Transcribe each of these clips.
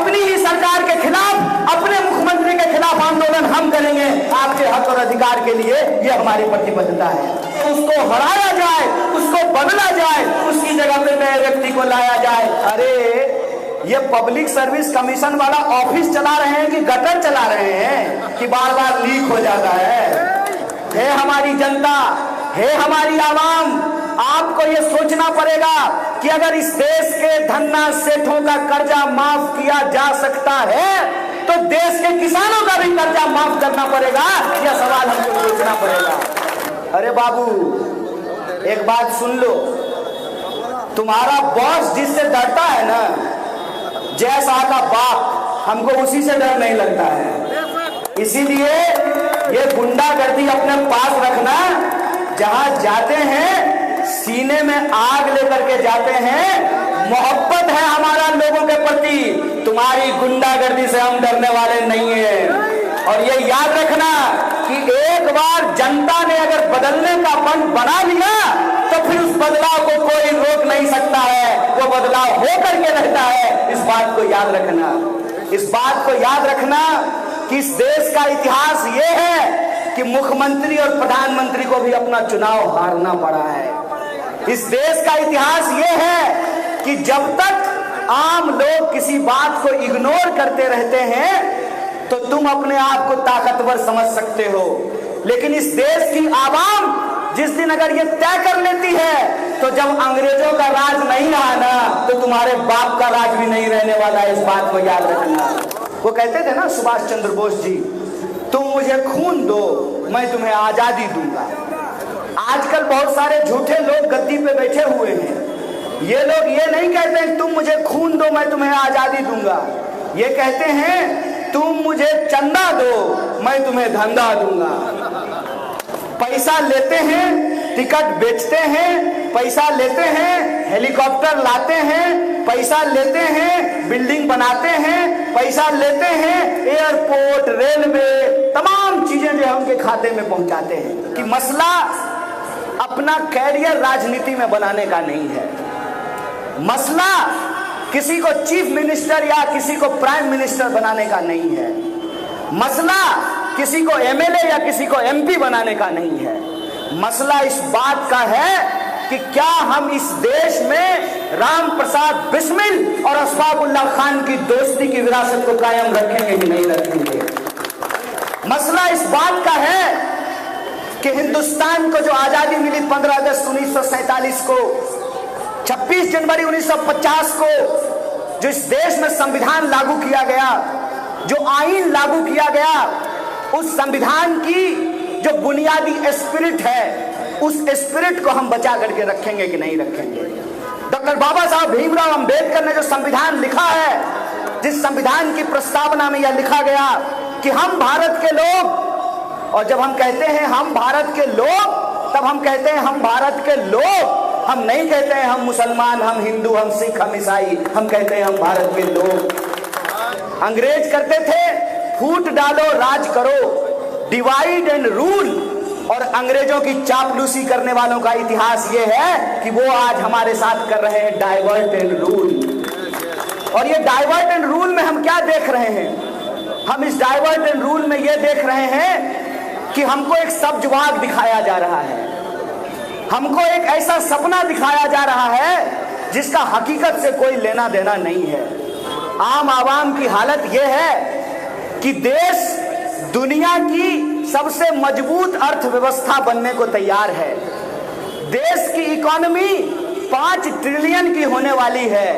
अपनी ही सरकार के खिलाफ, अपने मुख्यमंत्री के खिलाफ आंदोलन हम करेंगे। आपके हक और अधिकार के लिए ये हमारी प्रतिबद्धता है। उसको हराया जाए, उसको बदला जाए, उसकी जगह पे नए व्यक्ति को लाया जाए। अरे ये पब्लिक सर्विस कमीशन वाला ऑफिस चला रहे हैं कि गटर चला रहे हैं कि बार बार लीक हो जाता है हमारी जनता, है हमारी आवाम, आपको ये सोचना पड़ेगा कि अगर इस देश के धन्ना सेठों का कर्जा माफ किया जा सकता है तो देश के किसानों का भी कर्जा माफ करना पड़ेगा। यह सवाल हमको सोचना पड़ेगा। अरे बाबू एक बात सुन लो, तुम्हारा बॉस जिससे डरता है ना, जैसा का बाप, हमको उसी से डर नहीं लगता है। इसीलिए ये गुंडागर्दी अपने पास रखना, जहां जाते हैं सीने में आग लेकर के जाते हैं। मोहब्बत है हमारा लोगों के प्रति, तुम्हारी गुंडागर्दी से हम डरने वाले नहीं हैं। और ये याद रखना कि एक बार जनता ने अगर बदलने का मन बना लिया तो फिर उस बदलाव को कोई रोक नहीं सकता है, वो बदलाव होकर के रहता है। इस बात को याद रखना, इस बात को याद रखना कि इस देश का इतिहास ये है कि मुख्यमंत्री और प्रधानमंत्री को भी अपना चुनाव हारना पड़ा है। इस देश का इतिहास ये है कि जब तक आम लोग किसी बात को इग्नोर करते रहते हैं तो तुम अपने आप को ताकतवर समझ सकते हो, लेकिन इस देश की आवाम जिस दिन अगर ये तय कर लेती है तो जब अंग्रेजों का राज नहीं रहा ना तो तुम्हारे बाप का राज भी नहीं रहने वाला है। इस बात को याद रखना। वो कहते थे ना सुभाष चंद्र बोस जी, तुम मुझे खून दो मैं तुम्हें आजादी दूंगा। आजकल बहुत सारे झूठे लोग गद्दी पे बैठे हुए हैं। ये लोग ये नहीं कहते हैं तुम मुझे खून दो मैं तुम्हें आजादी दूंगा, ये कहते हैं तुम मुझे चंदा दो मैं तुम्हें धंधा दूंगा। पैसा लेते हैं, टिकट बेचते हैं, पैसा लेते हैं, हेलीकॉप्टर लाते हैं, पैसा लेते हैं, बिल्डिंग बनाते हैं, पैसा लेते हैं, एयरपोर्ट, रेलवे, तमाम चीजें जो उनके खाते में पहुंचाते हैं। कि मसला अपना कैरियर राजनीति में बनाने का नहीं है, मसला किसी को चीफ मिनिस्टर या किसी को प्राइम मिनिस्टर बनाने का नहीं है, मसला किसी को एमएलए या किसी को एमपी बनाने का नहीं है। मसला इस बात का है कि क्या हम इस देश में राम प्रसाद बिस्मिल और अशफाकुल्लाह खान की दोस्ती की विरासत को कायम रखेंगे कि नहीं रखेंगे। मसला इस बात का है कि हिंदुस्तान को जो आजादी मिली 15 अगस्त 1947 को, 26 जनवरी 1950 को, जो इस देश में संविधान लागू किया गया, जो आईन लागू किया गया, उस संविधान की जो बुनियादी स्पिरिट है उस स्पिरिट को हम बचा करके रखेंगे कि नहीं रखेंगे। डॉक्टर बाबा साहब भीमराव अंबेडकर ने जो संविधान लिखा है, जिस संविधान की प्रस्तावना में यह लिखा गया कि हम भारत के लोग, और जब हम कहते हैं हम भारत के लोग तब हम कहते हैं हम भारत के लोग, हम नहीं कहते हैं हम मुसलमान, हम हिंदू, हम सिख, हम ईसाई, हम कहते हैं हम भारत के लोग। अंग्रेज करते थे फूट डालो राज करो, डिवाइड एंड रूल, और अंग्रेजों की चापलूसी करने वालों का इतिहास ये है कि वो आज हमारे साथ कर रहे हैं डाइवर्ट एंड रूल। और ये डाइवर्ट एंड रूल में हम क्या देख रहे हैं? हम इस डाइवर्ट एंड रूल में ये देख रहे हैं कि हमको एक सब्जवाग दिखाया जा रहा है, हमको एक ऐसा सपना दिखाया जा रहा है जिसका हकीकत से कोई लेना देना नहीं है। आम आवाम की हालत यह है कि देश दुनिया की सबसे मजबूत अर्थव्यवस्था बनने को तैयार है। देश की इकोनॉमी 5 ट्रिलियन की होने वाली है।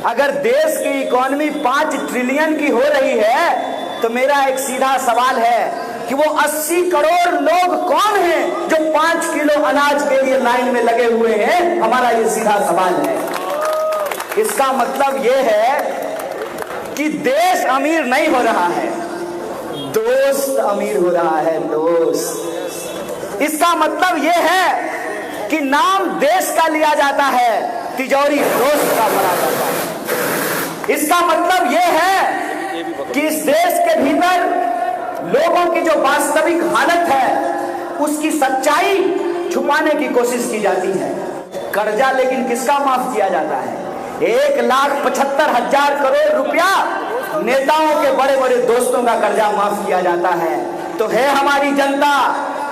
अगर देश की इकोनॉमी 5 ट्रिलियन की हो रही है तो मेरा एक सीधा सवाल है कि वो 80 करोड़ लोग कौन हैं जो 5 किलो अनाज के लिए लाइन में लगे हुए हैं? हमारा ये सीधा सवाल है। इसका मतलब ये है कि देश अमीर नहीं हो रहा है, दोस्त अमीर हो रहा है, दोस्त। इसका मतलब यह है कि नाम देश का लिया जाता है, तिजोरी दोस्त का भरा जाता है। इसका मतलब यह है कि इस देश के भीतर लोगों की जो वास्तविक हालत है उसकी सच्चाई छुपाने की कोशिश की जाती है। कर्जा लेकिन किसका माफ किया जाता है? 1,75,000 करोड़ रुपया नेताओं के बड़े बड़े दोस्तों का कर्जा माफ किया जाता है। तो है हमारी जनता,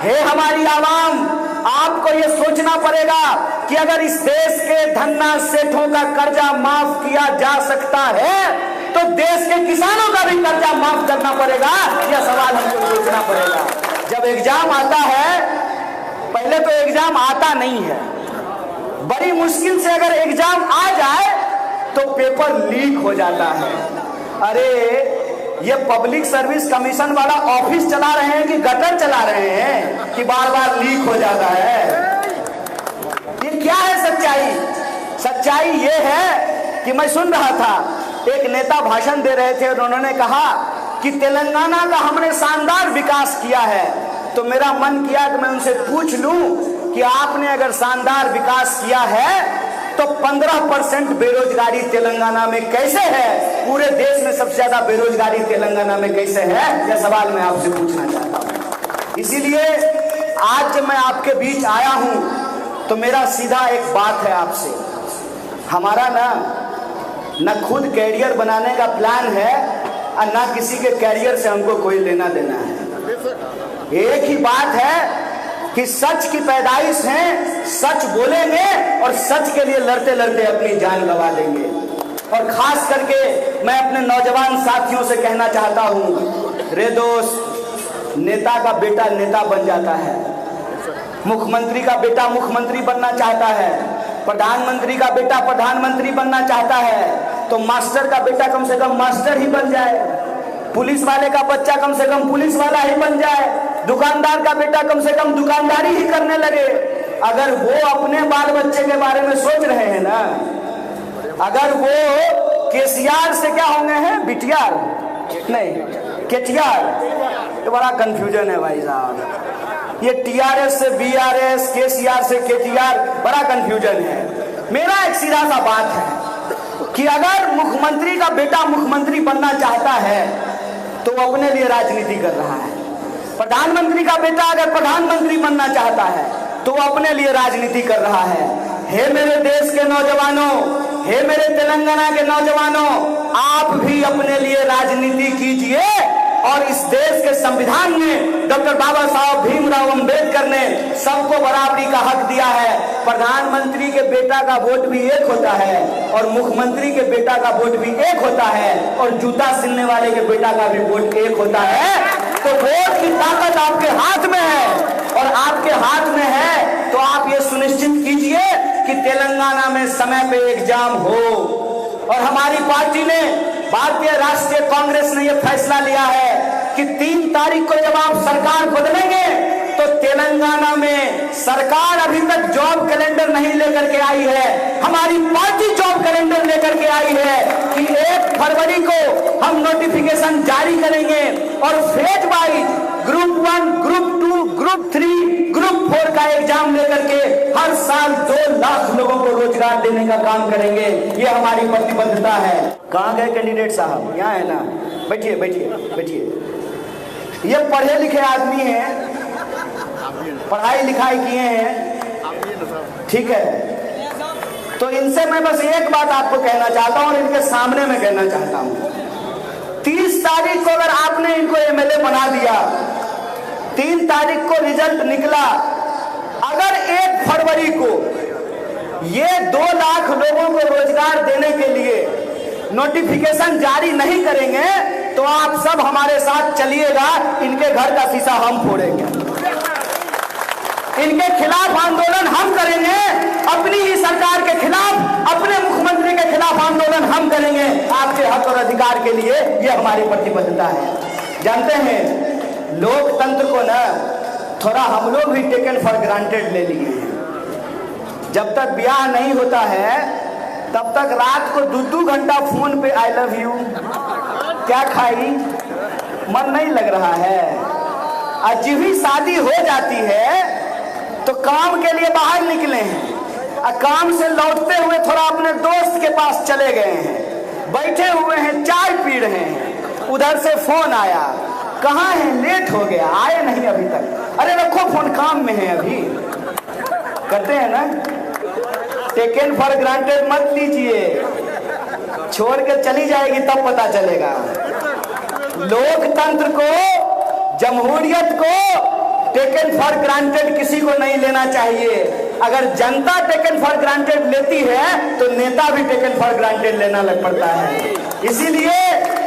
है हमारी आवाम, आपको ये सोचना पड़ेगा कि अगर इस देश के धन्ना सेठों का कर्जा माफ किया जा सकता है तो देश के किसानों का भी कर्जा माफ करना पड़ेगा। यह सवाल हमको सोचना पड़ेगा। जब एग्जाम आता है, पहले तो एग्जाम आता नहीं है, बड़ी मुश्किल से अगर एग्जाम आ जाए तो पेपर लीक हो जाता है। अरे ये पब्लिक सर्विस कमीशन वाला ऑफिस चला रहे हैं कि गटर चला रहे हैं कि बार बार लीक हो जाता है? ये क्या है सच्चाई? सच्चाई ये है कि मैं सुन रहा था, एक नेता भाषण दे रहे थे और उन्होंने कहा कि तेलंगाना का हमने शानदार विकास किया है। तो मेरा मन किया कि मैं उनसे पूछ लूं कि आपने अगर शानदार विकास किया है तो 15% बेरोजगारी तेलंगाना में कैसे है? पूरे देश में सबसे ज्यादा बेरोजगारी तेलंगाना में कैसे है? यह सवाल मैं आपसे पूछना चाहता हूं। इसीलिए आज जब मैं आपके बीच आया हूं तो मेरा सीधा एक बात है आपसे। हमारा ना खुद कैरियर बनाने का प्लान है और ना किसी के कैरियर से हमको कोई लेना देना है। एक ही बात है कि सच की पैदाइश है, सच बोलेंगे और सच के लिए लड़ते लड़ते अपनी जान गंवा देंगे। और खास करके मैं अपने नौजवान साथियों से कहना चाहता हूं, रे दोस्त, नेता का बेटा नेता बन जाता है, मुख्यमंत्री का बेटा मुख्यमंत्री बनना चाहता है, प्रधानमंत्री का बेटा प्रधानमंत्री बनना चाहता है तो मास्टर का बेटा कम से कम मास्टर ही बन जाए, पुलिस वाले का बच्चा कम से कम पुलिस वाला ही बन जाए, दुकानदार का बेटा कम से कम दुकानदारी ही करने लगे। अगर वो अपने बाल बच्चे के बारे में सोच रहे हैं ना, अगर वो केसीआर से क्या होंगे हैं, बिटियार नहीं केटीआर, ये बड़ा कंफ्यूजन है भाई साहब। ये टीआरएस से बीआरएस, केसीआर से केटीआर, बड़ा कंफ्यूजन है। मेरा एक सीधा सा बात है कि अगर मुख्यमंत्री का बेटा मुख्यमंत्री बनना चाहता है तो वो अपने लिए राजनीति कर रहा है, प्रधानमंत्री का बेटा अगर प्रधानमंत्री बनना चाहता है तो वो अपने लिए राजनीति कर रहा है। हे मेरे देश के नौजवानों, हे मेरे तेलंगाना के नौजवानों, आप भी अपने लिए राजनीति कीजिए। और इस देश के संविधान में डॉक्टर बाबा साहब भीमराव अंबेडकर ने सबको बराबरी का हक दिया है। प्रधानमंत्री के बेटा का वोट भी एक होता है और मुख्यमंत्री के बेटा का वोट भी एक होता है और जूता सिलने वाले के बेटा का भी वोट एक होता है। तो वोट की ताकत आपके हाथ में है और आपके हाथ में है तो आप ये सुनिश्चित कीजिए कि तेलंगाना में समय पे एग्जाम हो। और हमारी पार्टी ने, भारतीय राष्ट्रीय कांग्रेस ने यह फैसला लिया है कि 3 तारीख को जब आप सरकार बदलेंगे तो तेलंगाना में सरकार अभी तक जॉब कैलेंडर नहीं लेकर के आई है, हमारी पार्टी जॉब कैलेंडर लेकर के आई है कि 1 फरवरी को हम नोटिफिकेशन जारी करेंगे और phase wise group 1, group 2, group 3, group 4 का एग्जाम लेकर के हर साल 2 लाख लोगों को रोजगार देने का काम करेंगे। ये हमारी प्रतिबद्धता है। कहाँ गए कैंडिडेट साहब? यहाँ है ना, बैठिए बैठिए बैठिए। ये पढ़े लिखे आदमी हैं, पढ़ाई लिखाई किए हैं, ठीक है। तो इनसे मैं बस एक बात आपको कहना चाहता हूँ और इनके सामने मैं कहना चाहता हूँ, 30 तारीख को अगर आपने इनको एमएलए बना दिया, 3 तारीख को रिजल्ट निकला, अगर 1 फरवरी को ये 2 लाख लोगों को रोजगार देने के लिए नोटिफिकेशन जारी नहीं करेंगे तो आप सब हमारे साथ चलिएगा, इनके घर का शीशा हम फोड़ेंगे, इनके खिलाफ आंदोलन हम करेंगे, अपनी ही सरकार के खिलाफ, अपने मुख्यमंत्री के खिलाफ आंदोलन हम करेंगे। आपके हक और अधिकार के लिए ये हमारी प्रतिबद्धता है। जानते हैं लोकतंत्र को ना थोड़ा हम लोग भी टेकन फॉर ग्रांटेड ले लिए हैं। जब तक ब्याह नहीं होता है तब तक रात को 2-2 घंटा फोन पे आई लव यू, क्या खाई, मन नहीं लग रहा है। और जब भी शादी हो जाती है तो काम के लिए बाहर निकले हैं और काम से लौटते हुए थोड़ा अपने दोस्त के पास चले गए हैं, बैठे हुए हैं, चाय पी रहे हैं, उधर से फोन आया, कहाँ है, लेट हो गया, आए नहीं अभी तक। अरे रखो फोन, काम में है अभी। करते हैं ना, टेकन फॉर ग्रांटेड मत लीजिए। छोड़ के चली जाएगी तब पता चलेगा। लोकतंत्र को, जमहूरियत को टेकन फॉर ग्रांटेड किसी को नहीं लेना चाहिए। अगर जनता टेकन फॉर ग्रांटेड लेती है तो नेता भी टेकन फॉर ग्रांटेड लेना लग पड़ता है। इसीलिए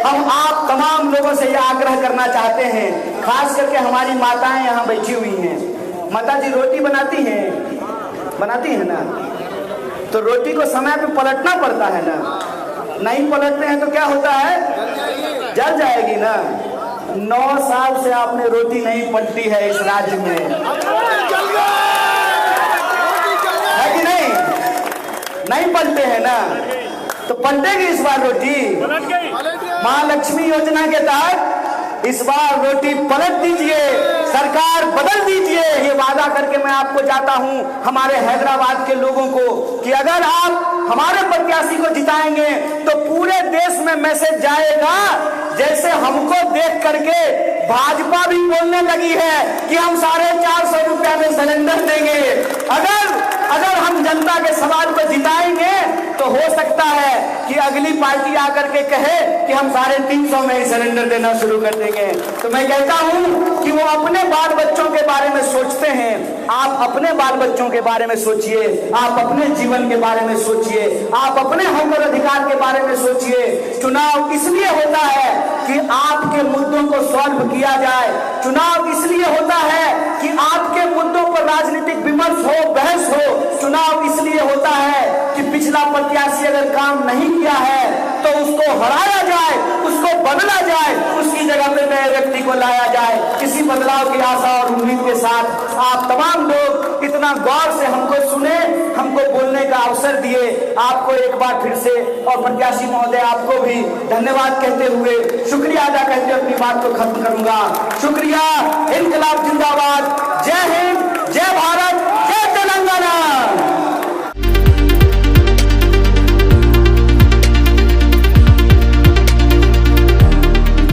हम आप तमाम लोगों से यह आग्रह करना चाहते हैं, खास करके हमारी माताएं यहाँ बैठी हुई हैं। माता जी रोटी बनाती हैं ना, तो रोटी को समय पे पलटना पड़ता है ना, नहीं पलटते हैं तो क्या होता है, जल जाएगी ना। 9 साल से आपने रोटी नहीं पलटी है इस राज्य में, है कि नहीं पलटे हैं ना, तो पलटेगी इस बार रोटी। महालक्ष्मी योजना के तहत इस बार रोटी पलट दीजिए, सरकार बदल दीजिए। ये वादा करके मैं आपको जाता हूं हमारे हैदराबाद के लोगों को कि अगर आप हमारे प्रत्याशी को जिताएंगे तो पूरे देश में मैसेज जाएगा, जैसे हमको देख करके भाजपा भी बोलने लगी है कि हम 450 रुपया में सिलेंडर देंगे। अगर हम जनता के सवाल को जिताएंगे तो हो सकता है कि अगली पार्टी आकर के कहे कि हम 350 में ही सिलेंडर देना शुरू कर देंगे। तो मैं कहता हूं कि वो अपने बाल बच्चों के बारे में सोचते हैं, आप अपने बाल बच्चों के बारे में सोचिए, आप अपने जीवन के बारे में सोचिए, आप अपने हक और अधिकार के बारे में सोचिए। चुनाव इसलिए होता है कि आपके मुद्दों को सॉल्व किया जाए। चुनाव इसलिए होता है कि आपके मुद्दों पर राजनीतिक विमर्श हो, बहस हो। चुनाव इसलिए होता है कि पिछला प्रत्याशी अगर काम नहीं किया है तो उसको हराया जाए, उसको बदला जाए, उसकी जगह पे नए व्यक्ति को लाया जाए। इसी बदलाव की आशा और उम्मीद के साथ आप तमाम लोग इतना गौर से हमको सुने, हमको बोलने का अवसर दिए, आपको एक बार फिर से और प्रत्याशी महोदय आपको भी धन्यवाद कहते हुए, शुक्रिया अदा करते अपनी बात को खत्म करूंगा। शुक्रिया। इनकलाब जिंदाबाद। जय हिंद।